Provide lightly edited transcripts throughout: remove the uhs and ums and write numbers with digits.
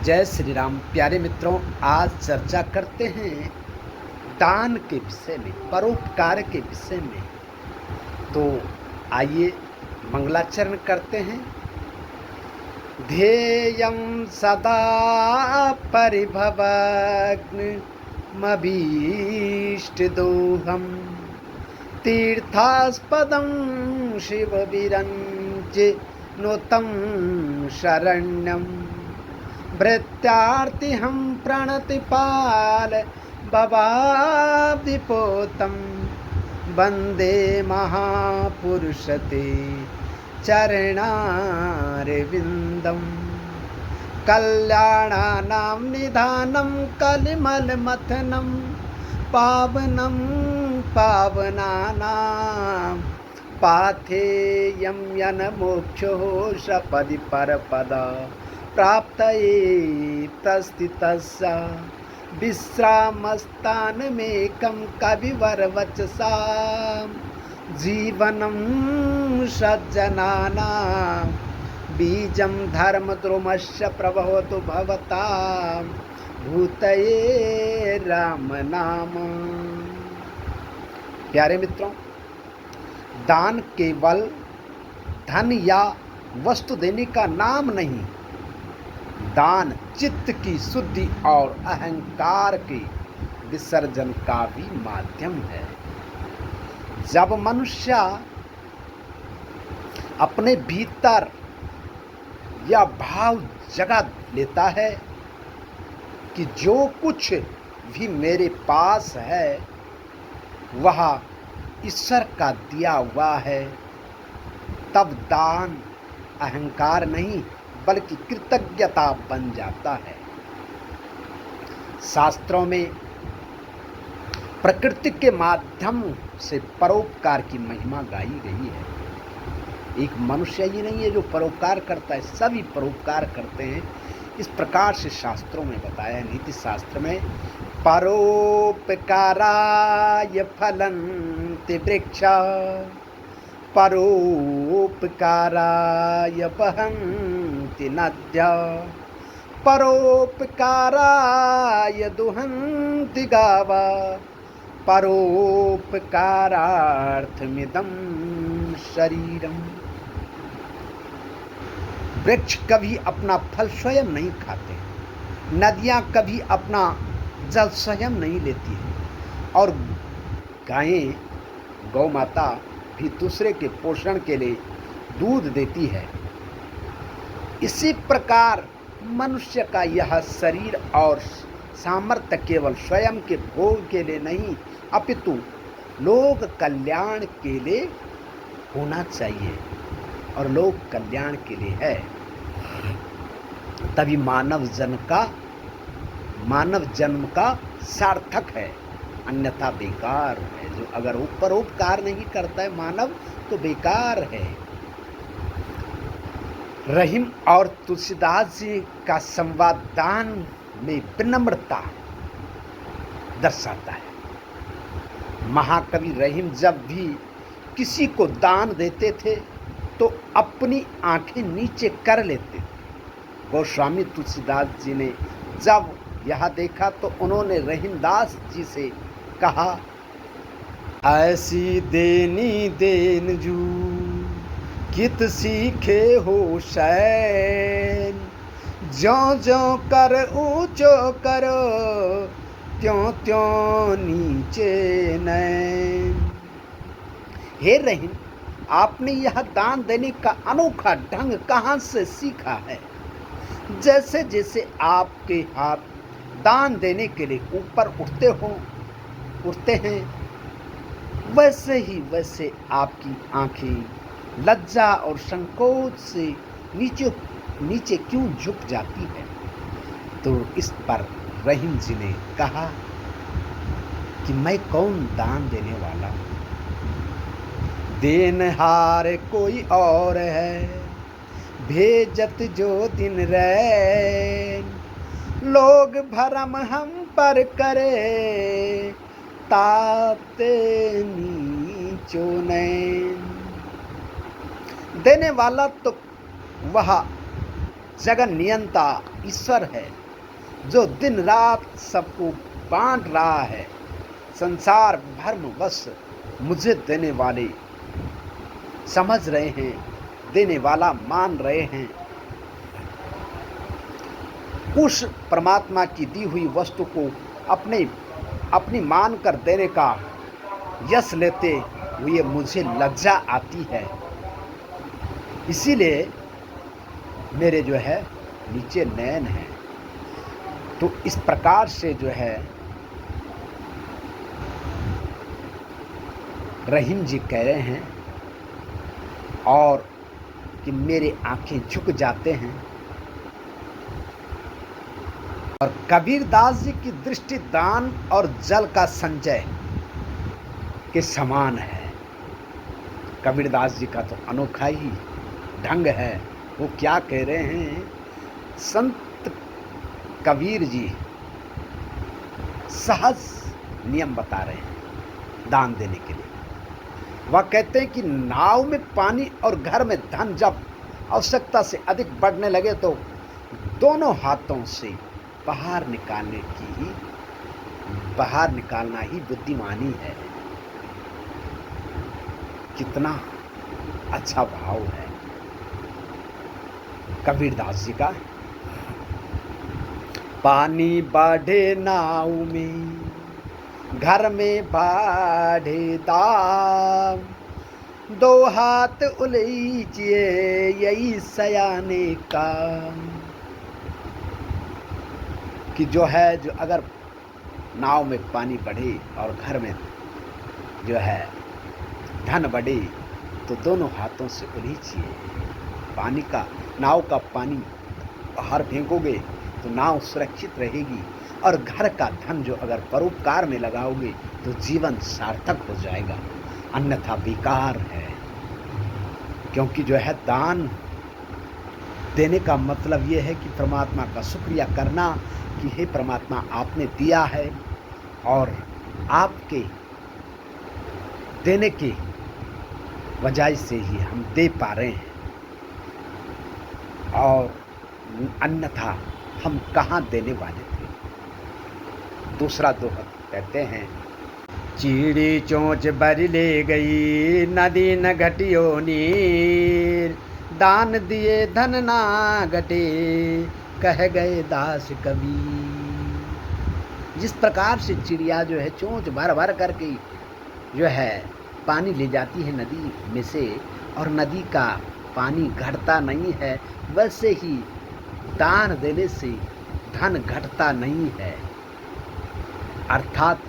जय श्री राम। प्यारे मित्रों, आज चर्चा करते हैं दान के विषय में, परोपकार के विषय में। तो आइए मंगलाचरण करते हैं। ध्येयं सदा परिभवग्नमभीष्टदोहम् तीर्थास्पदं शिवविरञ्चिनुतं शरण्यम् भृत्यार्तिहं प्रणतिपाल भवाब्धिपोतं वन्दे महापुरुषते चरणारविन्दं कल्याणानां निधानं कलिमलमथनं पावनं पावनानां पाथेयं यन्मोक्षो सपदि परपदा प्राप्तये तस्थितस्य विश्रामस्थानमेकं कविवरवचसा जीवनं सज्जनानां बीजं धर्मद्रुमस्य प्रभवतु भवतां भूतये राम नाम। प्यारे मित्रों, दान केवल धन या वस्तु देने का नाम नहीं, दान चित्त की शुद्धि और अहंकार के विसर्जन का भी माध्यम है। जब मनुष्य अपने भीतर यह भाव जगा लेता है कि जो कुछ भी मेरे पास है वह ईश्वर का दिया हुआ है, तब दान अहंकार नहीं बल्कि कृतज्ञता बन जाता है। शास्त्रों में प्रकृति के माध्यम से परोपकार की महिमा गाई गई है। एक मनुष्य ही नहीं है जो परोपकार करता है, सभी परोपकार करते हैं। इस प्रकार से शास्त्रों में बताया है। नीति शास्त्र में परोपकाराय फलन्ति वृक्षा परोपकाराय वहन्ति नद्या परोपकाराय दुहन्ति गावा परोपकारार्थमिदं शरीरम। वृक्ष कभी अपना फल स्वयं नहीं खाते, नदियाँ कभी अपना जल स्वयं नहीं लेती हैं, और गायें, गौ माता भी दूसरे के पोषण के लिए दूध देती है। इसी प्रकार मनुष्य का यह शरीर और सामर्थ्य केवल स्वयं के भोग के लिए नहीं अपितु लोक कल्याण के लिए होना चाहिए, और लोक कल्याण के लिए है। तभी मानव जन्म का सार्थक है, अन्यथा बेकार है। जो अगर परोपकार नहीं करता है मानव तो बेकार है। रहीम और तुलसीदास जी का संवाद दान में विनम्रता दर्शाता है। महाकवि रहीम जब भी किसी को दान देते थे तो अपनी आंखें नीचे कर लेते थे। गोस्वामी तुलसीदास जी ने जब यह देखा तो उन्होंने रहीमदास जी से कहा, ऐसी देनी देन जू कित सीखे हो शैन, ज्यों ज्यों कर ऊंचो करो त्यों त्यों नीचे नैन। हे रहीम, आपने यह दान देने का अनोखा ढंग कहाँ से सीखा है? जैसे जैसे आपके हाथ दान देने के लिए ऊपर उठते हैं, वैसे आपकी आंखें लज्जा और संकोच से नीचे क्यों झुक जाती है? तो इस पर रहीम जी ने कहा कि मैं कौन दान देने वाला हूँ, देनहार कोई और है, भेजत जो दिन रैन, लोग भरम हम पर करे ताते नीचो नैन। देने वाला तो वह जगन नियंता ईश्वर है, जो दिन रात सबको बांट रहा है। संसार भर में बस मुझे देने वाले समझ रहे हैं, देने वाला मान रहे हैं। उस परमात्मा की दी हुई वस्तु को अपनी मान कर देने का यश लेते हुए मुझे लज्जा आती है। इसीलिए मेरे जो है नीचे नयन है। तो इस प्रकार से जो है रहीम जी कह रहे हैं और कि मेरे आंखें झुक जाते हैं। और कबीर दास जी की दृष्टि दान और जल का संचय के समान है। कबीर दास जी का तो अनोखा ही ढंग है। वो क्या कह रहे हैं, संत कबीर जी सहज नियम बता रहे हैं दान देने के लिए। वह कहते हैं कि नाव में पानी और घर में धन जब आवश्यकता से अधिक बढ़ने लगे तो दोनों हाथों से बाहर निकालना ही बुद्धिमानी है। कितना अच्छा भाव है कबीर दास जी का। पानी बढ़े नाव में, घर में बढ़े दाम, दो हाथ उलझिए यही सयाने का। कि जो अगर नाव में पानी बढ़े और घर में जो है धन बढ़े तो दोनों हाथों से उलीचिए। नाव का पानी बाहर फेंकोगे तो नाव सुरक्षित रहेगी, और घर का धन जो अगर परोपकार में लगाओगे तो जीवन सार्थक हो जाएगा, अन्यथा बेकार है। क्योंकि जो है दान देने का मतलब ये है कि परमात्मा का शुक्रिया करना कि हे परमात्मा आपने दिया है और आपके देने की वजह से ही हम दे पा रहे हैं, और अन्यथा हम कहाँ देने वाले थे। दूसरा दोहा कहते हैं, चीड़ी चोंच भर ले गई नदी न घटियो नीर, दान दिए धन ना घटे कह गए दास कबीर। जिस प्रकार से चिड़िया जो है चोंच भर भर करके जो है पानी ले जाती है नदी में से, और नदी का पानी घटता नहीं है, वैसे ही दान देने से धन घटता नहीं है, अर्थात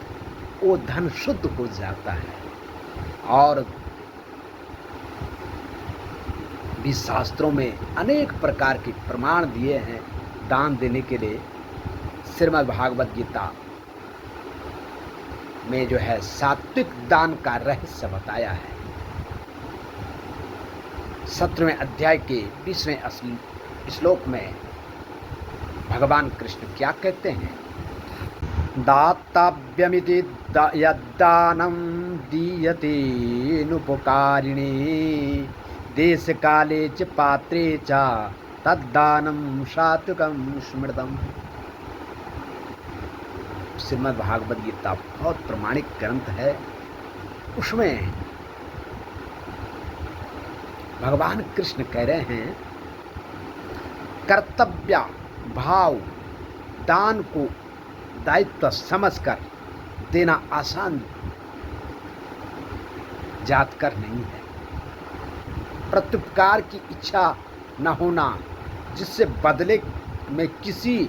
वो धन शुद्ध हो जाता है। और भी शास्त्रों में अनेक प्रकार के प्रमाण दिए हैं दान देने के लिए। श्रीमद् भागवत गीता में जो है सात्विक दान का रहस्य बताया है। 17वें अध्याय के 20वें श्लोक में भगवान कृष्ण क्या कहते हैं, दातव्यमिति यद्दानं दीयते नुपकारिणे, देश काले च पात्रे च तद्दानं सात्विकं स्मृतम्। श्रीमद् भागवत गीता बहुत प्रमाणिक ग्रंथ है। उसमें भगवान कृष्ण कह रहे हैं, कर्तव्य भाव दान को दायित्व समझकर देना आसान जातकर नहीं है। प्रत्युपकार की इच्छा न होना, जिससे बदले में किसी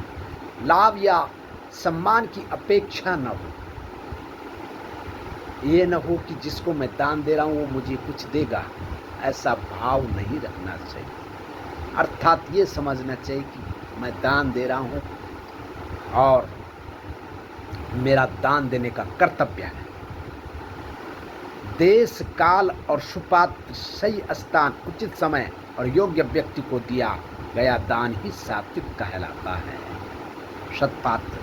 लाभ या सम्मान की अपेक्षा न हो। ये न हो कि जिसको मैं दान दे रहा हूँ वो मुझे कुछ देगा, ऐसा भाव नहीं रखना चाहिए। अर्थात ये समझना चाहिए कि मैं दान दे रहा हूँ और मेरा दान देने का कर्तव्य है। देश काल और सुपात्र, सही स्थान, उचित समय और योग्य व्यक्ति को दिया गया दान ही सात्विक कहलाता है। सत्पात्र,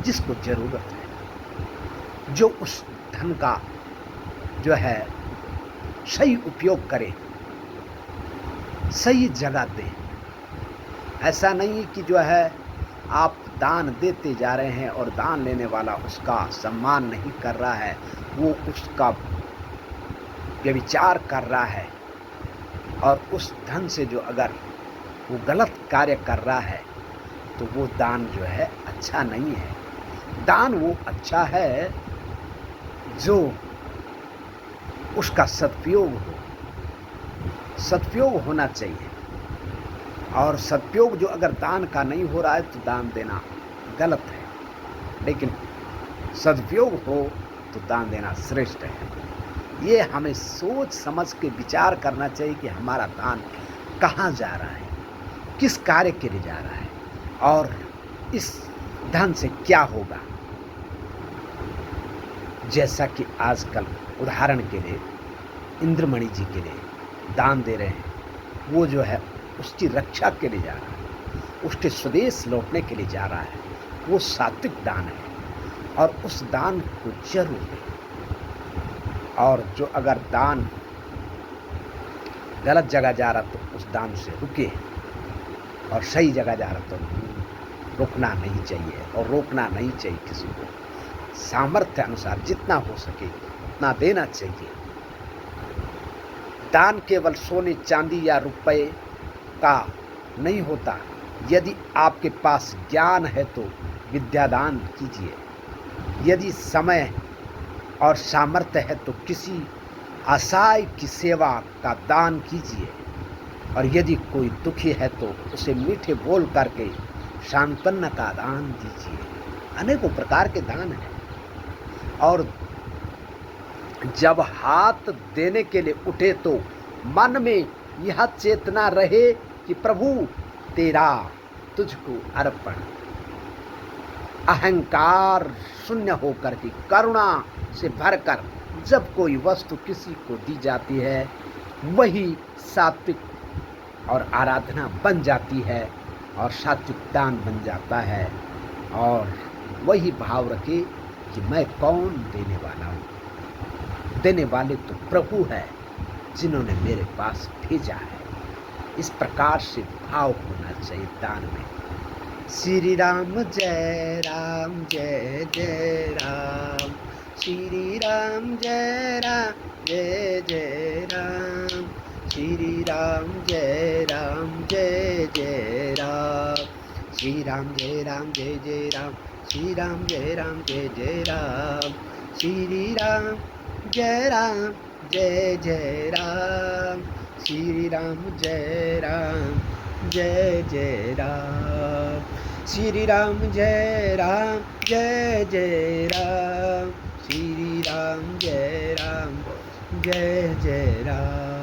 जिसको जरूरत है, जो उस धन का जो है सही उपयोग करे, सही जगह दे, ऐसा नहीं कि जो है आप दान देते जा रहे हैं और दान लेने वाला उसका सम्मान नहीं कर रहा है, वो उसका व्यभिचार कर रहा है, और उस धन से जो अगर वो गलत कार्य कर रहा है तो वो दान जो है अच्छा नहीं है। दान वो अच्छा है जो उसका सदुपयोग हो, सदुपयोग होना चाहिए। और सदुपयोग जो अगर दान का नहीं हो रहा है तो दान देना गलत है, लेकिन सदुपयोग हो तो दान देना श्रेष्ठ है। ये हमें सोच समझ के विचार करना चाहिए कि हमारा दान कहाँ जा रहा है, किस कार्य के लिए जा रहा है, और इस धन से क्या होगा। जैसा कि आजकल उदाहरण के लिए इंद्रमणि जी के लिए दान दे रहे हैं, वो जो है उसकी रक्षा के लिए जा रहा है, उसके स्वदेश लौटने के लिए जा रहा है, वो सात्विक दान है और उस दान को जरूर दें। और जो अगर दान गलत जगह जा रहा तो उस दान से रुके, और सही जगह जा रहा तो रुकना नहीं चाहिए और रोकना नहीं चाहिए। किसी को सामर्थ्य अनुसार जितना हो सके उतना देना चाहिए। दान केवल सोने चांदी या रुपए का नहीं होता। यदि आपके पास ज्ञान है तो विद्यादान कीजिए, यदि समय और सामर्थ्य है तो किसी असहाय की सेवा का दान कीजिए, और यदि कोई दुखी है तो उसे मीठे बोल करके सांत्वना का दान दीजिए। अनेकों प्रकार के दान हैं। और जब हाथ देने के लिए उठे तो मन में यह चेतना रहे कि प्रभु तेरा तुझको अर्पण। अहंकार शून्य होकर के करुणा से भरकर जब कोई वस्तु किसी को दी जाती है, वही सात्विक और आराधना बन जाती है और सात्विक दान बन जाता है। और वही भाव रखे कि मैं कौन देने वाला हूँ। देने वाले तो प्रभु है जिन्होंने मेरे पास भेजा है। इस प्रकार से भाव होना चाहिए दान में। श्री राम जय राम जय जय राम, श्री राम जय जय राम, श्री राम जय जय राम, श्री राम जय जय राम, श्री राम जय जय राम, श्री राम जय जय राम, श्री राम जय जय राम, श्री राम जय जय राम, श्री राम जय जय राम।